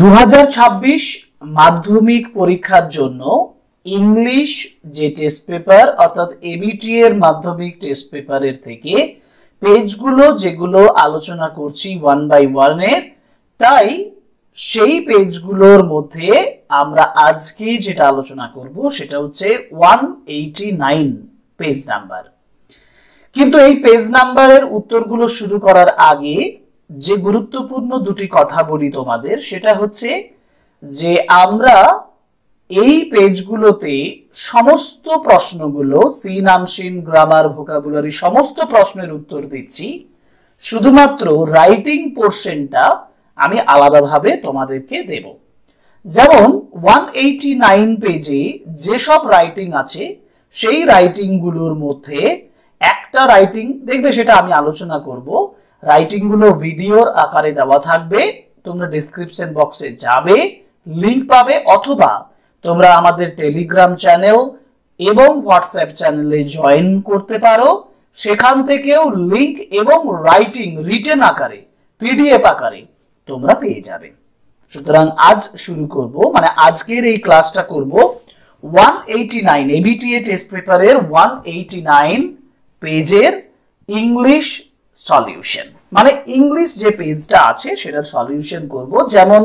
2026 মাধ্যমিক পরীক্ষার জন্য ইংলিশ যে টেস্ট পেপার অর্থাৎ এবিটি এর মাধ্যমিক টেস্ট পেপারের থেকে পেজগুলো যেগুলো আলোচনা করছি 1 বাই 1 এর, তাই সেই পেজগুলোর মধ্যে আমরা আজকে যেটা আলোচনা করব সেটা হচ্ছে 189 পেজ নাম্বার। কিন্তু এই পেজ নাম্বারের উত্তরগুলো শুরু করার আগে যে গুরুত্বপূর্ণ দুটি কথা বলি তোমাদের, সেটা হচ্ছে যে আমরা এই পেজগুলোতে সমস্ত প্রশ্নগুলো সিন আমসিন গ্রামার ভোকাবুলারি সমস্ত প্রশ্নের উত্তর দিচ্ছি, শুধুমাত্র রাইটিং পোর্শনটা আমি আলাদাভাবে তোমাদেরকে দেব। যেমন 189 পেজে যেসব রাইটিং আছে সেই রাইটিং গুলোর মধ্যে একটা রাইটিং দেখবে, সেটা আমি আলোচনা করব। রাইটিং গুলো ভিডিওর আকারে দেওয়া থাকবে, তোমরা ডেসক্রিপশন বক্সে যাবে, লিংক পাবে, অথবা তোমরা আমাদের টেলিগ্রাম চ্যানেল এবং হোয়াটসঅ্যাপ চ্যানেলে জয়েন করতে পারো, সেখান থেকেও লিংক এবং রাইটিং রিটেন আকারে পিডিএফ আকারে তোমরা পেয়ে যাবে। সুতরাং আজ শুরু করব, মানে আজকের এই ক্লাসটা করব 189 এবিটিএ টেস্ট পেপারের 189 পেজের ইংলিশ সলিউশন, মানে ইংলিশ যে পেজটা আছে সেটার সলিউশন করব। যেমন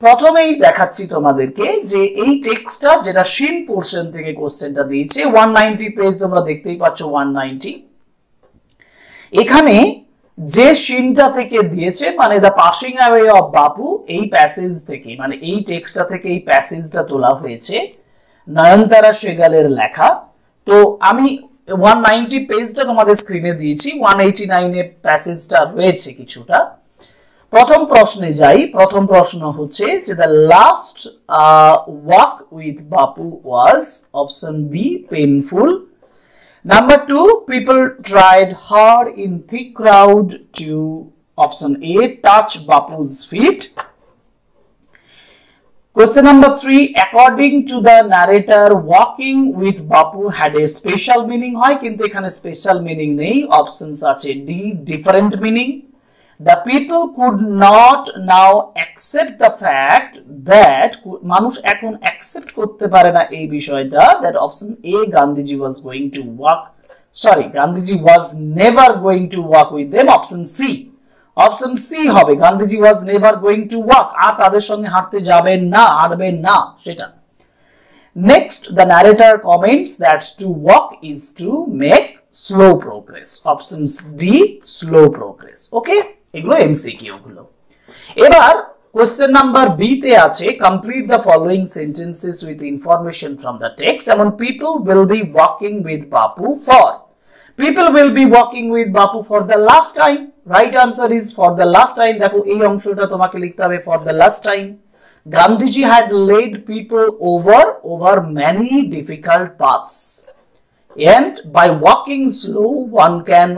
প্রথমেই দেখাচ্ছি তোমাদেরকে যে এই টেক্সটটা যেটা শিন পোর্শন থেকে কোশ্চেনটা দিয়েছে 190 পেজ, তোমরা দেখতেই পাচ্ছ 190। এখানে যে শিনটা থেকে দিয়েছে মানে দ্য পাসিং অ্যাওয়ে অফ বাপু, এই প্যাসেজ থেকে, মানে এই টেক্সটটা থেকে এই প্যাসেজটা তোলা হয়েছে, নয়নতারা সেগালের লেখা। তো আমি 190 পেজটা তোমাদের স্ক্রিনে দিয়েছি, 189 এর প্যাসেজটা রয়েছে কিছুটা। প্রথম প্রশ্নে যাই। প্রথম প্রশ্ন হচ্ছে যে the last walk with Bapu was, option B painful. Number 2, people tried hard in thick crowd to, option A, touch Bapu's feet. Question number 3, according to the narrator, walking with Bapu had a special meaning. হয় কিন্তু এখানে special meaning নেই, options আছে D, different meaning. The people could not now accept the fact that, মানুষ এখন accept করতে পারে না এই বিষয়টা, that option A, Gandhiji was going to walk, sorry, Gandhiji was never going to walk with them, option C, option C হবে, Gandhiji was never going to walk, আর তাদের সঙ্গে হাঁটতে যাবেন না, হাঁটবেন না সেটা। Next, the narrator comments that to walk is to make slow progress, options D, slow progress. ওকে, এগুলো এমসিকিউ গুলো। এবার কোশ্চেন নাম্বার বি তে আছে complete the following sentences with information from the text. যেমন people will be walking with Bapu for, people will be walking with Bapu for the last time, right answer is for the last time. দেখো এই অংশটা তোমাকে লিখতে হবে for the last time. Gandhiji had led people over many difficult paths, and by walking slow one can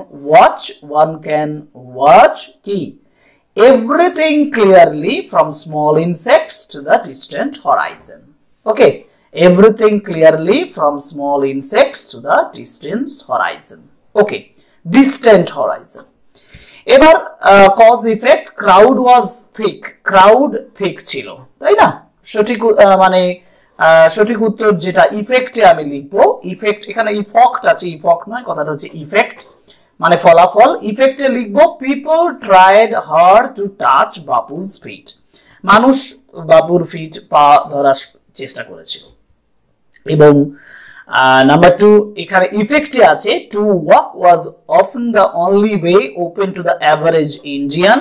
watch key everything clearly from small insects to the distant horizon. Okay, everything clearly from small insects to the distant horizon. Okay, distant horizon. এবার cause effect, crowd was thick, crowd thick ছিল, তাই না? সঠিক মানে সঠিক উত্তর যেটা ইফেক্টে আমি লিখবো, ইফেক্ট এখানে ইফেক্ট আছে, ইফেক্ট নয়, কথাটা হচ্ছে ইফেক্ট মানে ফলাফল। ইফেক্টে লিখবো people tried hard to touch Bapu's feet, মানুষ বাপুর ফিট পা ধরার চেষ্টা করেছিল। এবং নাম্বার 2 এখানে ইফেক্টে আছে to walk was often the only way open to the average Indian.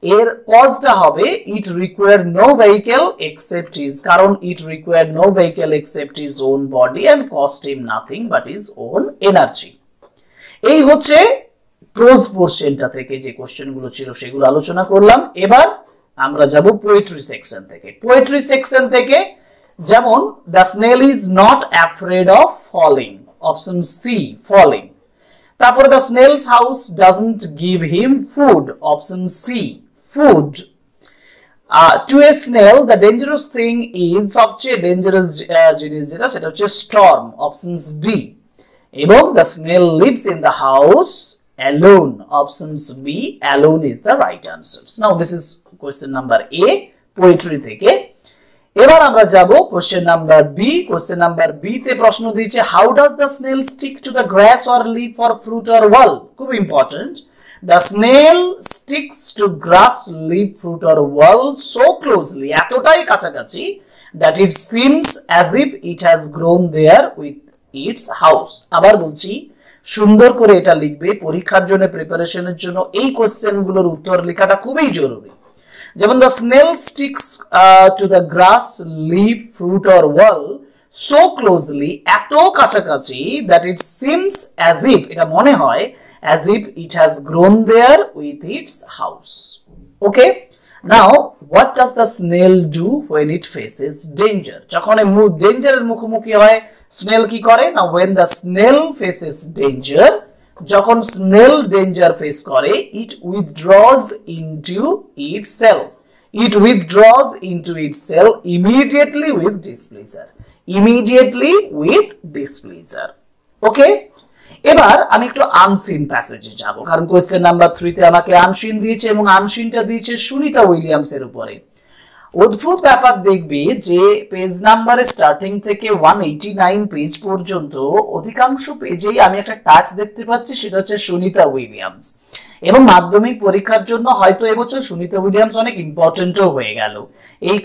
এর কজটা হবে it required no vehicle except his, কারণ it required no vehicle except his own body and cost him nothing but his own energy. এই হচ্ছে pros পোর্শনটা থেকে যে কোশ্চেনগুলো ছিল সেগুলো আলোচনা করলাম। এবার আমরা যাব পোয়েট্রি সেকশন থেকে। পোয়েট্রি সেকশন থেকে যেমন the snail is not afraid of falling, option C falling. তারপরে the snail's house doesn't give him food, option C food. To a snail the dangerous thing is, সবচেয়ে dangerous জিনিস যেটা সেটা হচ্ছে storm, options D. এবং the snail lives in the house alone, options B, alone is the right answer. Now this is question number A, poetry থেকে। এবার আমরা যাব question number B. Question number B তে প্রশ্ন দিয়েছে how does the snail stick to the grass or leaf or fruit or wall. খুব important. The snail sticks to grass, leaf, fruit or wall so closely, এতটাই কাছাকাছি, that it seems as if it has grown there with its house। আবার বলছি, সুন্দর করে এটা লিখবে, পরীক্ষার জন্য প্রিপারেশনের জন্য এই কোশ্চেনগুলোর উত্তর লেখাটা খুবই জরুরি। যেমন the snail sticks to the grass, leaf, fruit or wall so closely, এত কাছাকাছি, that it seems as if, এটা মনে হয় as if it has grown there with its house। Okay, now what does the snail do when it faces danger। যখন ডেঞ্জারের মুখোমুখি হয় snail কি করে না, when the snail faces danger, যখন স্নেল ডেঞ্জার ফেস করে, it withdraws into itself, it withdraws into itself immediately with displeasure, immediately with displeasure। ওকে, এবার আমি একটু আনসিন প্যাসেজে যাব, কারণ কোশ্চেন নাম্বার 3 তে আমাকে আনসিন দিয়েছে এবং আনসিনটা দিয়েছে সুনিতা উইলিয়ামস এর উপরে। অদ্ভুত ব্যাপার দেখবে যে পেজ নাম্বারে স্টার্টিং থেকে 189 পেজ পর্যন্ত অধিকাংশ পেজেই আমি একটা টাচ দেখতে পাচ্ছি, সেটা হচ্ছে সুনিতা উইলিয়ামস। এবং মাধ্যমিক পরীক্ষার জন্য হয়তো এবছর সুনিতা উইলিয়ামস অনেক ইম্পর্টেন্টও হয়ে গেল। এই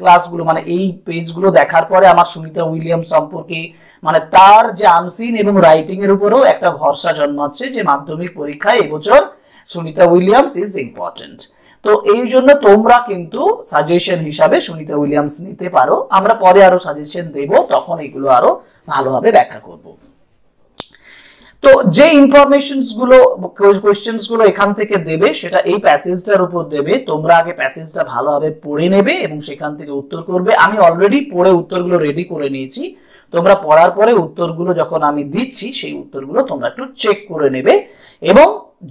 ক্লাসগুলো মানে এই পেজগুলো দেখার পরে আমার সুনিতা উইলিয়ামস সম্পর্কে মানে তার যে আনসিন এবং রাইটিং এর উপরেও একটা ভরসা জন্মাচ্ছে যে মাধ্যমিক পরীক্ষায় এবছর সুনিতা উইলিয়ামস ইজ ইম্পর্টেন্ট। তো এই জন্য তোমরা কিন্তু সাজেশন হিসাবে সুনিতা উইলিয়ামস নিতে পারো, আমরা পরে আরো সাজেশন দেব, তখন এগুলো আরো ভালোভাবে ব্যাখ্যা করব। তো যে ইনফরমেশনস গুলো কোশ্চেনস গুলো এখান থেকে দেবে সেটা এই প্যাসেজটার উপর দেবে, তোমরা আগে প্যাসেজটা ভালোভাবে পড়ে নেবে এবং সেখান থেকে উত্তর করবে। আমি অলরেডি পড়ে উত্তরগুলো রেডি করে নিয়েছি, তোমরা পড়ার পরে উত্তরগুলো যখন আমি দিচ্ছি সেই উত্তরগুলো তোমরা একটু চেক করে নেবে। এবং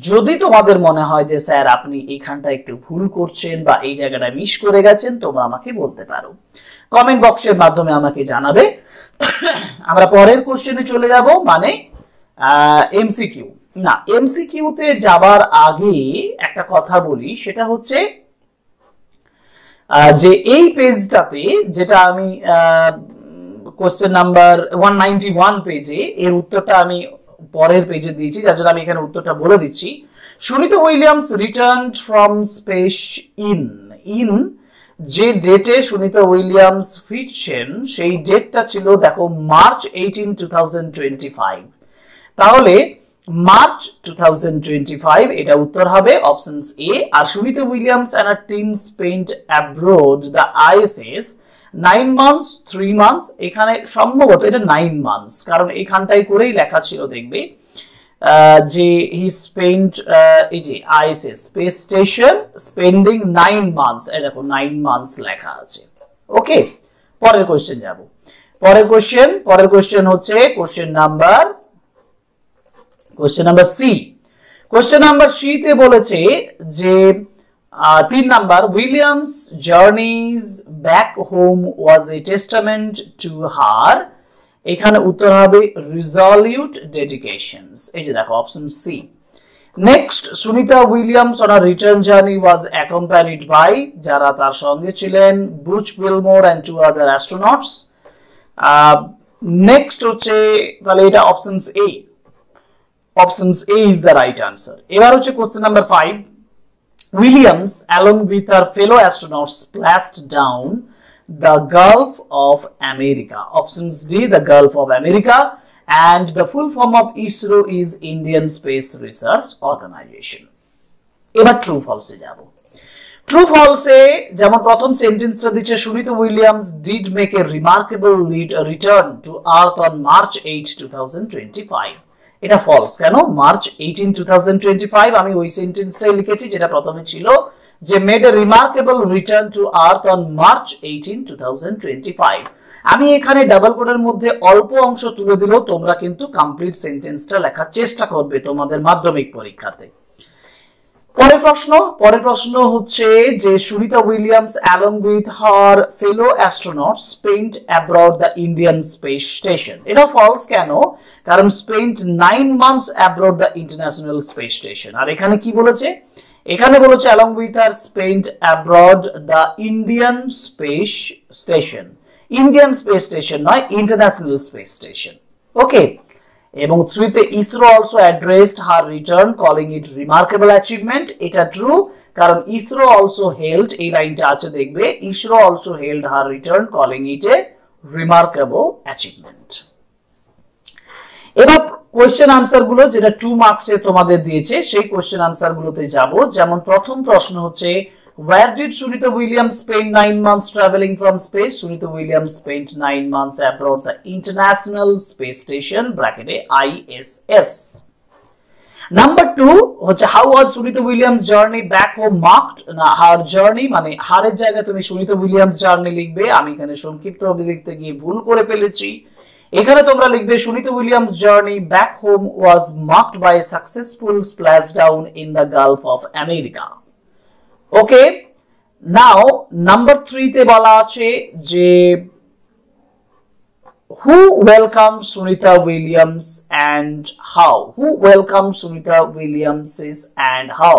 যদি তোমাদের মনে হয় যে স্যার আপনি এইখানটা একটু ভুল করছেন বা এই জায়গাটা মিস করে গেছেন, তোমরা আমাকে বলতে পারো, কমেন্ট বক্সের মাধ্যমে আমাকে জানাবে। আমরা পরের কোশ্চেনে চলে যাব, মানে এমসিকিউ। না, এমসিকিউ তে যাবার আগে একটা কথা বলি, সেটা হচ্ছে যে এই পেজটাতে যেটা আমি কোশ্চেন নাম্বার 191 পেজে এর উত্তরটা আমি পরের পেজে দিয়েছি, যার জন্য আমি এখানে উত্তরটা বলে দিচ্ছি। Sunita Williams returned from space in যে ডেটে সুনিতা উইলিয়ামস ফিরছেন সেই ডেটটা ছিল, দেখো, মার্চ 18, 2025। তাহলে মার্চ 2025 এটা উত্তর হবে অপশনস এ। আর Sunita Williams and her team spent abroad the ISS 9 months 3 months, এখানে সম্ভবত এটা 9 months, কারণ এখানটাই করেই লেখা ছিল, দেখবে যে হি স্পেন্ট এই যে ISS space station spending 9 months, এই দেখো 9 months লেখা আছে। ওকে, পরের কোশ্চেন যাব। পরের কোশ্চেন হচ্ছে question number C. Question number C তে বলেছে যে 3 number, Williams journeys back home was a testament to her, এখানে উত্তর হবে রিজলিউট ডেডিকেশনস, এই যে দেখো option C. Next, Sunita Williams on a return journey was accompanied by, যারা তার সঙ্গে ছিলেন, Butch Wilmore and 2 other astronauts. Next হচ্ছে তাহলে এটা options A, options A is the right answer। এবার হচ্ছে question number 5, Williams along with her fellow astronauts splashed down the Gulf of America, options D the Gulf of America, and the full form of ISRO is Indian Space Research Organization। এবার true ফলসে যাব। True ফলসে যেমন প্রথম সেন্টেন্সটা দিচ্ছে Sunita Williams did make a remarkable return to earth on March 8, 2025, এটা false. কেন? March 18, 2025 আমি ওই সেন্টেন্সটাই লিখেছি যেটা প্রথমে ছিল, যে made a remarkable return to earth on March 18, 2025। আমি এখানে ডাবল কোটের মধ্যে অল্প অংশ তুলে দিলেও তোমরা কিন্তু কমপ্লিট সেন্টেন্সটা লেখার চেষ্টা করবে তোমাদের মাধ্যমিক পরীক্ষাতে। পরের প্রশ্ন হচ্ছে যে Sunita Williams along with her fellow astronauts spent aboard the Indian space station, এটা ফলস। কেন? কারণ spent 9 months aboard the international space station. আর এখানে কি বলেছে? এখানে বলেছে along with her spent abroad the Indian space station, Indian space station নয়, International Space Station. ওকে, এবং 3 তে ইসরো অলসো অ্যাড্রেসড হার রিটার্ন কলিং ইট রিমার্কেবল অ্যাচিভমেন্ট। এটা ট্রু, কারণ ইসরো অলসো হেল্ড, এই লাইনটা আছে দেখবে, ISRO also held her return calling it a remarkable achievement. এবার কোশ্চেন আনসার গুলো যেটা 2 মার্কসে তোমাদের দিয়েছে সেই কোশ্চেন আনসার গুলোতে যাব। যেমন প্রথম প্রশ্ন হচ্ছে where did Sunita Williams spend 9 months traveling from space? Sunita Williams spent 9 months abroad the International Space Station bracket ISS. Number 2 হচ্ছে how was Sunita Williams journey back home marked? না, her journey মানে হারের জায়গায় তুমি Sunita Williams journey লিখবে, আমি এখানে সংক্ষিপ্ত ভাবে লিখতে গিয়ে ভুল করে ফেলেছি। এখানে তোমরা লিখবে Sunita Williams journey back home was marked by a successful splashdown in the Gulf of America. Okay, now number 3 তে বলা আছে যে who welcomed Sunita Williams and how? Who welcomed Sunita Williams and how?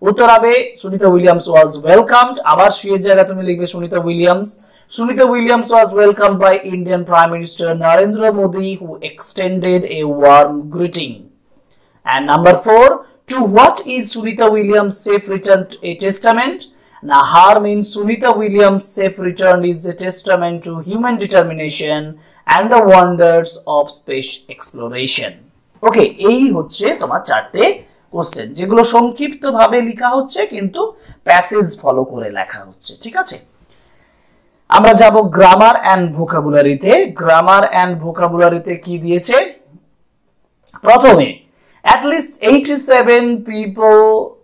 উত্তর হবে Sunita Williams was welcomed, আবার she এর জায়গায় তুমি লিখবে Sunita Williams. Sunita Williams was welcomed by Indian Prime Minister Narendra Modi, who extended a warm greeting. And number 4, to what is Sunita Williams' safe return a testament? Now, her means Sunita Williams' safe return is a testament to human determination and the wonders of space exploration. Okay, এই হচ্ছে তোমার 4টে question, যেগুলো সংক্ষিপ্ত ভাবে লেখা হচ্ছে কিন্তু passage follow করে লেখা হচ্ছে, ঠিক আছে। আমরা যাব গ্রামার এন্ড ভোকাবুলারিতে। গ্রামার এন্ড ভোকাবুলারিতে কি দিয়েছে? প্রথমে at least 87 people,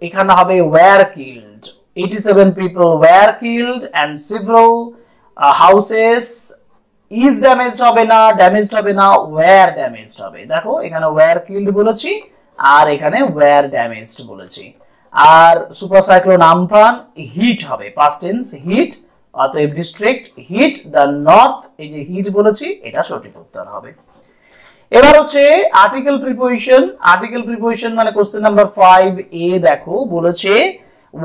এখানে হবে were killed, 87 people were killed and several houses is damaged হবে না, damaged হবে না, were damaged হবে। দেখো এখানে were killed বলেছি আর এখানে were damaged বলেছি। আর সুপার সাইক্লোন আমফান হিট হবে, পাস্ট টেন্স হিট, অতএব ডিস্ট্রিক্ট হিট দ্য নর্থ, এই যে হিট বলেছি এটা সঠিক উত্তর হবে। এবার হচ্ছে আর্টিকেল প্রিপোজিশন। আর্টিকেল প্রিপোজিশন মানে কোশ্চেন নাম্বার 5 এ দেখো বলেছে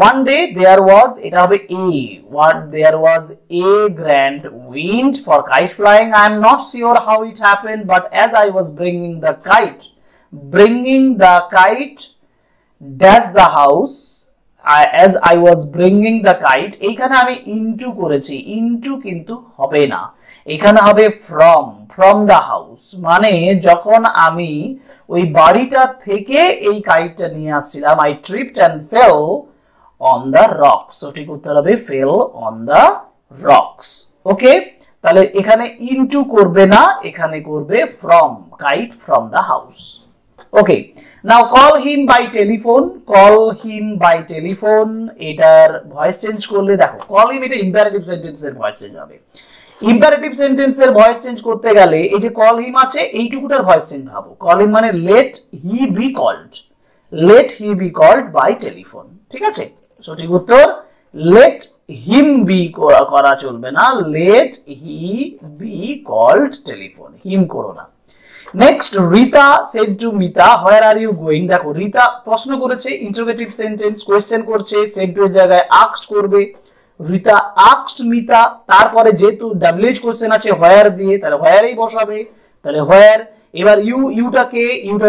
one day there was, এটা হবে a, what there was a grand wind for kite flying. I am not sure how it happened, but as I was bringing the kite dash the house, as I was bringing the kite, এখানে আমি into করেছি, into কিন্তু হবে না, এখানে হবে from the house, মানে যখন আমি ওই বাড়িটা থেকে এই কাইটটা নিয়ে আসছিলাম, I tripped and fell on the rocks, সঠিক উত্তর হবে fell on the rocks। ওকে, তাহলে এখানে into করবে না, এখানে করবে from, kite from the house। Okay, now call him by telephone, call him by telephone, এটার ভয়েস চেঞ্জ করলে দেখো call him এটা ইম্পারেটিভ সেন্টেন্সের ভয়েস চেঞ্জ হবে। ইম্পারেটিভ সেন্টেন্সের ভয়েস চেঞ্জ করতে গেলে এই যে call him আছে এইটুকুটার ভয়েস চেঞ্জ হবে। call him মানে let he be called, let he be called by telephone, ঠিক আছে। সঠিক উত্তর let him be করা চলবে না, let he be called telephone, him করো না। Next Rita said to Mita where are you going? দেখো রিতা প্রশ্ন করেছে, ইন্টারোগেটিভ সেন্টেন্স, কোশ্চেন করছে, said to এর জায়গায় asked করবে, রিতা asked মিতা, তারপরে যেহেতু WH কোশ্চেন আছে where দিয়ে, তাহলে where এই বসাবে, তাহলে where। এবার ইউটা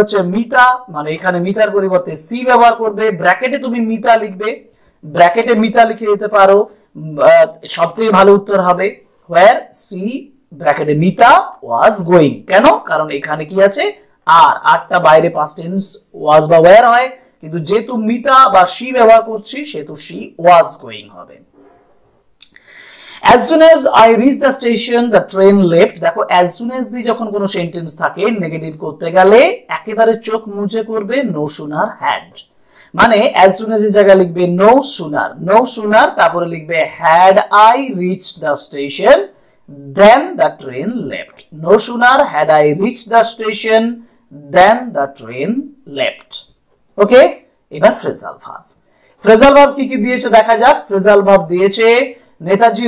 হচ্ছে মিতা, মানে এখানে মিতার পরিবর্তে সি ব্যবহার করবে, ব্র্যাকেটে তুমি মিতা লিখবে, ব্র্যাকেটে মিতা লিখে দিতে পারো, সবথেকে ভালো উত্তর হবে where সি ব্র্যাকেটে মিতা was going। কেন? কারণ এখানে কি আছে আরটা বাইরে পাস্ট টেন্স was বা were হয়, কিন্তু যেহেতু মিতা বা she ব্যবহার করছি সেহেতু she was going হবে। As soon as I reached the station the train left, দেখো as soon as দিয়ে যখন কোনো সেন্টেন্স থাকে নেগেটিভ করতে গেলে একেবারে চোখ মুছে করবে no sooner had, মানে as soon as এর জায়গায় লিখবে no sooner, তারপরে লিখবে had I reached the station then the train left, no sooner had I reached the station then the train left। ওকে, এবার ফ্রেজাল ভার্ব কি কি দিয়েছে দেখা যাক। ফ্রেজাল ভার্ব দিয়েছে নেতাজি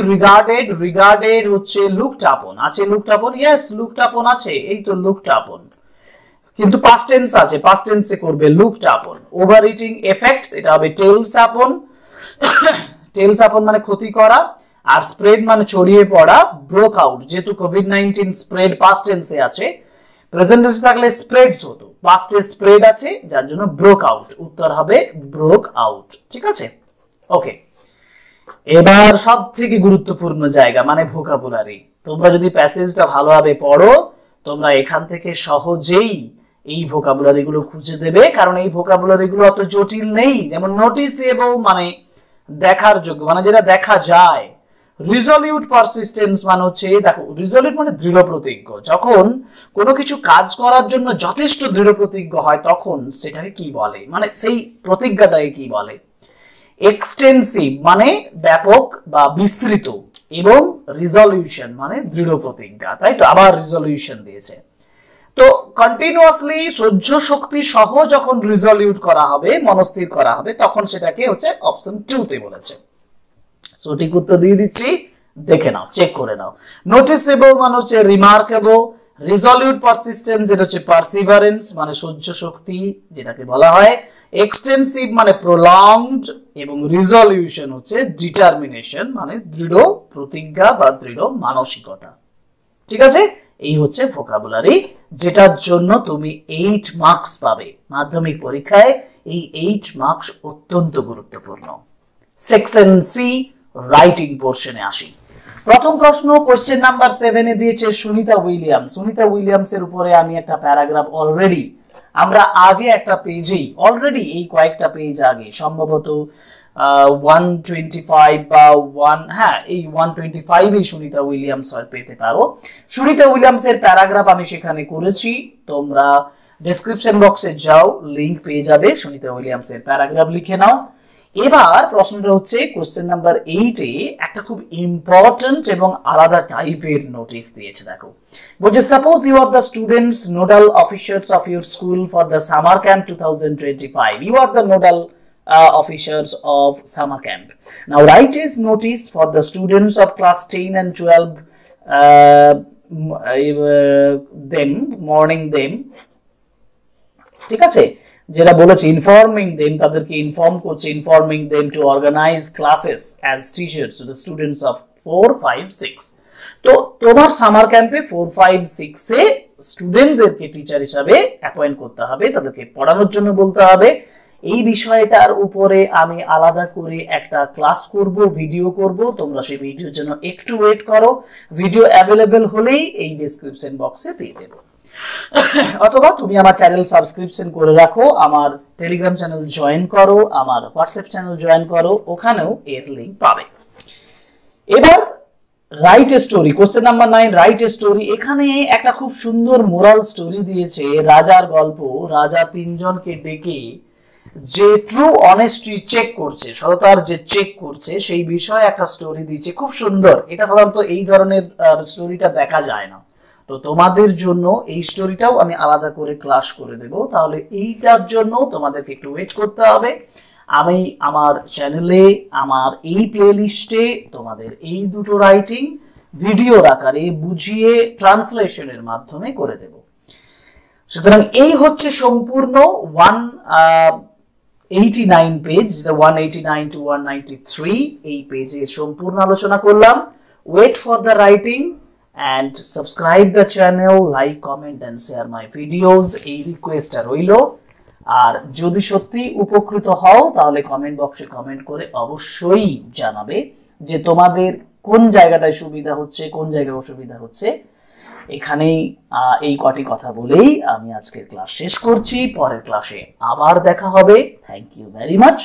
রিগার্ডেড হচ্ছে লুকড আপন, আছে লুকড আপন, ইয়েস লুকড আপন আছে, এই তো লুকড আপন। কিন্তু পাস্ট টেন্স আছে, পাস্ট টেন্সে করবে লুকড আপন। ওভার ইটিং এফেক্টস, এটা হবে টেলস আপন। টেলস আপন মানে ক্ষতি করা, আর স্প্রেড মানে ছড়িয়ে পড়া। ব্রোক আউট, যেহেতু কোভিড-19 স্প্রেড পাস্ট টেন্সে আছে, প্রেজেন্ট টেন্সে থাকলে স্প্রেডস হতো, পাস্টে স্প্রেড আছে যার জন্য ব্রোক আউট, উত্তর হবে ব্রোক আউট। ঠিক আছে, ওকে। এবার সব থেকে গুরুত্বপূর্ণ জায়গা মানে ভোকাবুলারি। তোমরা যদি প্যাসেজটা ভালোভাবে পড়ো, তোমরা এখান থেকে সহজেই এই ভোকাবুলারি গুলো খুঁজে দেবে, কারণ এই ভোকাবুলারি গুলো অত জটিল নেই। যেমন নোটিসেবল মানে দেখার যোগ্য, মানে যেটা দেখা যায়। রিজলিউট পারসিস্টেন্স মানে হচ্ছে, দেখো রিজলিউট মানে দৃঢ় প্রতিজ্ঞ, যখন কোনো কিছু কাজ করার জন্য যথেষ্ট দৃঢ় প্রতিজ্ঞ হয় তখন সেটাকে কি বলে, মানে সেই প্রতিজ্ঞাটাকে কি বলে। এক্সটেন্সিভ মানে ব্যাপক বা বিস্তৃত, এবং রিজলিউশন মানে দৃঢ় প্রতিজ্ঞা, তাই তো, আবার রিজলিউশন দিয়েছে। তো কন্টিনিউয়াসলি সহ্য শক্তি সহ যখন রিজলিউট করা হবে, মনস্থির করা হবে, তখন সেটাকে হচ্ছে অপশন 2 তে বলেছে। সঠিক উত্তর দিয়ে দিচ্ছি, দেখে নাও, চেক করে নাও। নোটিসেবল মানে হচ্ছে রিমার্কেবল, রিজলিউট পারসিস্টেন্স যেটা হচ্ছে পারসিভারেন্স মানে সহ্য শক্তি যেটাকে বলা হয়, এক্সটেন্সিভ মানে প্রলংড, এবং রিজলিউশন হচ্ছে ডিটারমিনেশন মানে দৃঢ় প্রতিজ্ঞা বা দৃঢ় মানসিকতা। ঠিক আছে, এই হচ্ছে ভোকাবুলারি, যেটার জন্য তুমি 8 মার্কস পাবে মাধ্যমিক পরীক্ষায়। এই 8 মার্কস অত্যন্ত গুরুত্বপূর্ণ। সেকশন সি, রাইটিং পোর্শনে আসি। প্রথম প্রশ্ন কোশ্চেন নাম্বার 7 এ দিয়েছে সুনিতা উইলিয়ামস। সুনিতা উইলিয়ামস এর উপরে আমি একটা প্যারাগ্রাফ অলরেডি, আমরা আগে একটা পেজেই অলরেডি, এই কয়েকটা পেজ আগে সম্ভবত 125 বা 125 এই সুনিতা উইলিয়ামস পেতে পারো। সুনিতা উইলিয়ামস এর প্যারাগ্রাফ আমি সেখানে করেছি, তোমরা ডেসক্রিপশন বক্সে যাও, লিংক পেয়ে যাবে, সুনিতা উইলিয়ামস এর প্যারাগ্রাফ লিখে নাও। এবার প্রশ্নটা হচ্ছে কোশ্চেন নাম্বার 8 এ একটা খুব ইম্পর্টেন্ট এবং আলাদা টাইপের নোটিশ দিয়েছে। দেখো বলছে, suppose you are the students nodal officers of your school for the summer camp 2025. You are the nodal officers of summer camp. Now write a notice for the students of class 10 and 12 morning them. ঠিক আছে, যেটা বলেছে informing them, তাদেরকে inform করছে, informing them to organise classes as teachers to the students of 4, 5, 6. তো তোমার summer ক্যাম্পে 4, 5, 6 এ স্টুডেন্টদেরকে টিচার হিসাবে অ্যাপয়েন্ট করতে হবে, তাদেরকে পড়ানোর জন্য বলতে হবে। এই বিষয়টার উপরে আমি আলাদা করে একটা ক্লাস করব, ভিডিও করব, তোমরা সেই ভিডিওর জন্য একটু ওয়েট করো। ভিডিও অ্যাভেলেবেল হলেই এই ডেসক্রিপশন বক্সে দিয়ে দেব, অথবা তুমি আমার চ্যানেল সাবস্ক্রিপশন করে রাখো, আমার টেলিগ্রাম চ্যানেল জয়েন করো, আমার হোয়াটসঅ্যাপ চ্যানেল জয়েন করো, ওখানেও এর লিংক পাবে। এবার write a story, question number 9, write a story. এখানে একটা খুব সুন্দর মোরাল স্টোরি দিয়েছে, রাজার গল্প। রাজা 3 জনকে ডেকে যে ট্রু অনেস্টি চেক করছে, সততার যে চেক করছে, সেই বিষয়ে একটা স্টোরি দিয়েছে, খুব সুন্দর। এটা সাধারণত এই ধরনের স্টোরিটা দেখা যায় না, তো তোমাদের জন্য এই স্টোরিটাও আমি আলাদা করে ক্লাস করে দেব। তাহলে এইটার জন্য তোমাদেরকে একটু ওয়েট করতে হবে। আমি আমার চ্যানেলে, আমার এই প্লেলিস্টে তোমাদের এই দুটো রাইটিং ভিডিওর আকারে বুঝিয়ে ট্রান্সলেশনের মাধ্যমে করে দেব। সুতরাং এই হচ্ছে সম্পূর্ণ 189 পেজ, 189 to 193 এই পেজে সম্পূর্ণ আলোচনা করলাম। Wait for the writing and subscribe the channel, like, comment and share my videos, এই রিকোয়েস্টটা রইলো। আর যদি সত্যি উপকৃত হও তাহলে কমেন্ট বক্সে কমেন্ট করে অবশ্যই জানাবে যে তোমাদের কোন জায়গাটায় সুবিধা হচ্ছে, কোন জায়গায় অসুবিধা হচ্ছে। এখানেই এই কটি কথা বলেই আমি আজকের ক্লাস শেষ করছি। পরের ক্লাসে আবার দেখা হবে। Thank you very much.